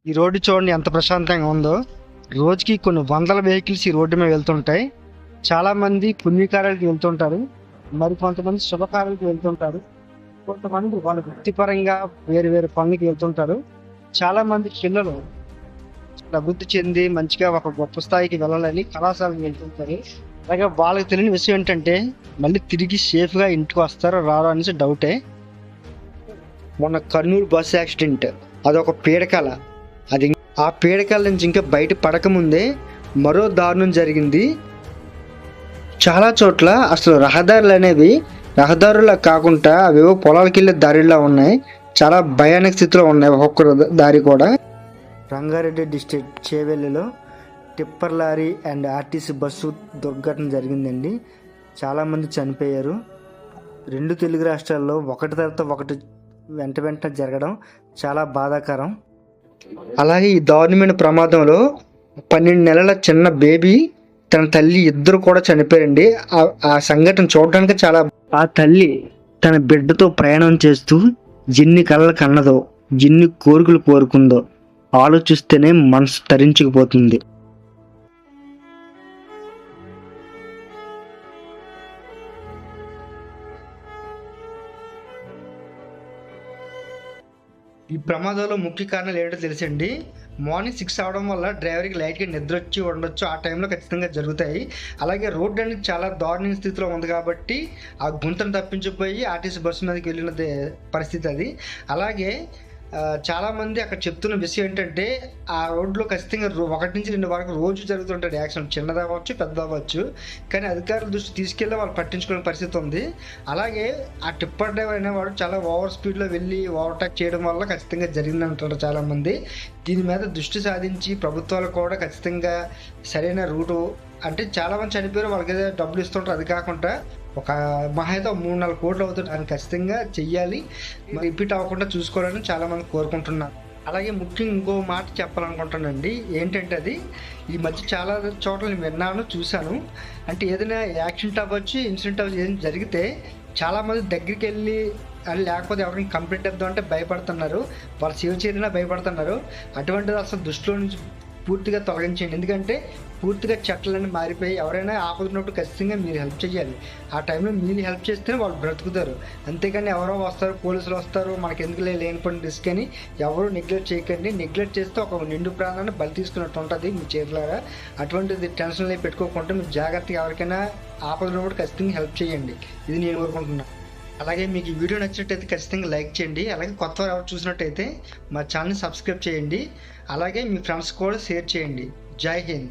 ఈ రోడ్డు చూడండి ఎంత ప్రశాంతంగా ఉందో. రోజుకి కొన్ని వందల వెహికల్స్ ఈ రోడ్డు మీద వెళ్తుంటాయి. చాలామంది పుణ్యకార్యాలకు వెళ్తుంటారు, మరి కొంతమంది శుభకార్యాలకు వెళ్తుంటారు, కొంతమంది వాళ్ళ వృత్తిపరంగా వేరు వేరు పనులకి వెళ్తుంటారు. చాలామంది పిల్లలు అభివృద్ధి చెంది మంచిగా ఒక గొప్ప స్థాయికి వెళ్ళాలని కళాశాలకు వెళ్తుంటారు. అలాగే వాళ్ళకి తెలియని విషయం ఏంటంటే మళ్ళీ తిరిగి సేఫ్గా ఇంటికి వస్తారో రారో అనేసి డౌటే. మొన్న కర్నూలు బస్ యాక్సిడెంట్ అదొక పీడకల. అది ఆ పీడకల నుంచి ఇంకా బయట పడకముందే మరో దారుణం జరిగింది. చాలా చోట్ల అసలు రహదారులు అనేవి రహదారులా కాకుండా అవేవో పొలాలకి వెళ్ళే దారిలా ఉన్నాయి. చాలా భయానక స్థితిలో ఉన్నాయి ఒక్కొక్క దారి కూడా. రంగారెడ్డి డిస్ట్రిక్ట్ చేవెళ్ళలో tipper lorry and RTC bus దుర్ఘటన జరిగిందండి. చాలామంది చనిపోయారు. రెండు తెలుగు రాష్ట్రాల్లో ఒకటి తర్వాత ఒకటి వెంట జరగడం చాలా బాధాకరం. అలాగే ఈ దారుణమైన ప్రమాదంలో 12 నెలల చిన్న బేబీ, తన తల్లి ఇద్దరు కూడా చనిపోయారండి. ఆ సంఘటన చూడడానికి చాలా. ఆ తల్లి తన బిడ్డతో ప్రయాణం చేస్తూ ఎన్ని కలలు కన్నదో, ఎన్ని కోరికలు కోరుకుందో ఆలోచిస్తేనే మనసు తరించుకుపోతుంది. ఈ ప్రమాదంలో ముఖ్య కారణాలు ఏంటో తెలుసండి. మార్నింగ్ 6 అవడం వల్ల డ్రైవర్కి లైట్గా నిద్ర వచ్చి ఉండొచ్చు, ఆ టైంలో ఖచ్చితంగా జరుగుతాయి. అలాగే రోడ్డు అనేది చాలా దారుణ స్థితిలో ఉంది కాబట్టి ఆ గుంతను తప్పించిపోయి ఆర్టీసీ బస్సు మీదకి వెళ్ళిన పరిస్థితి అది. అలాగే చాలామంది అక్కడ చెప్తున్న విషయం ఏంటంటే ఆ రోడ్లో ఖచ్చితంగా 1 నుంచి 2 వరకు రోజు జరుగుతుంటాడు యాక్సిడెంట్, చిన్నది అవ్వచ్చు పెద్ద అవ్వచ్చు. కానీ అధికారుల దృష్టి తీసుకెళ్ళి వాళ్ళు పట్టించుకునే పరిస్థితి ఉంది. అలాగే ఆ టిప్పర్ డ్రైవర్ అనేవాడు చాలా ఓవర్ స్పీడ్లో వెళ్ళి ఓవర్టేక్ చేయడం వల్ల ఖచ్చితంగా జరిగిందంటారు చాలామంది. దీని మీద దృష్టి సాధించి ప్రభుత్వాలు కూడా ఖచ్చితంగా సరైన రూటు, అంటే చాలామంది చనిపోయారు, వాళ్ళకి ఏదో డబ్బులు ఇస్తుంటారు. అది కాకుండా ఒక మహా అయితే 3-4 కోట్లు అవుతుంది, అని ఖచ్చితంగా చెయ్యాలి. రిపీట్ అవ్వకుండా చూసుకోవాలని చాలామంది కోరుకుంటున్నారు. అలాగే ముఖ్యంగా ఇంకో మాట చెప్పాలనుకుంటానండి. ఏంటంటే అది ఈ మధ్య చాలా చోట్ల విన్నాను, చూశాను. అంటే ఏదైనా యాక్సిడెంట్ అవ్వచ్చు, ఇన్సిడెంట్ అవ్వచ్చు, ఏదైనా జరిగితే చాలామంది దగ్గరికి వెళ్ళి అది లేకపోతే ఎవరిని కంప్లైంట్ ఇద్దాం అంటే భయపడుతున్నారు, వాళ్ళు సేవ చేయడానికి భయపడుతున్నారు. అటువంటిది అసలు దృష్టిలో నుంచి పూర్తిగా తొలగించండి. ఎందుకంటే పూర్తిగా చట్టాలన్నీ మారిపోయి ఎవరైనా ఆపదినప్పుడు ఖచ్చితంగా మీరు హెల్ప్ చేయాలి. ఆ టైంలో మీరు హెల్ప్ చేస్తేనే వాళ్ళు బ్రతుకుతారు. అంతేకాని ఎవరో వస్తారు, పోలీసులు వస్తారు, మనకి ఎందుకు లేనిపోయిన రిస్క్ అని ఎవరు నెగ్లెక్ట్ చేయకండి. నెగ్లెక్ట్ చేస్తే ఒక నిండు ప్రాణాన్ని బలి తీసుకున్నట్టు ఉంటుంది మీ చేతులారా. అటువంటిది టెన్షన్లో పెట్టుకోకుండా మీరు జాగ్రత్తగా ఎవరికైనా ఆపదినప్పుడు ఖచ్చితంగా హెల్ప్ చేయండి. ఇది నేను కోరుకుంటున్నాను. అలాగే మీకు ఈ వీడియో నచ్చినట్టయితే ఖచ్చితంగా లైక్ చేయండి. అలాగే కొత్త ఎవరు చూసినట్టయితే మా ఛానల్ని సబ్స్క్రైబ్ చేయండి. అలాగే మీ ఫ్రెండ్స్ కూడా షేర్ చేయండి. జై హింద్.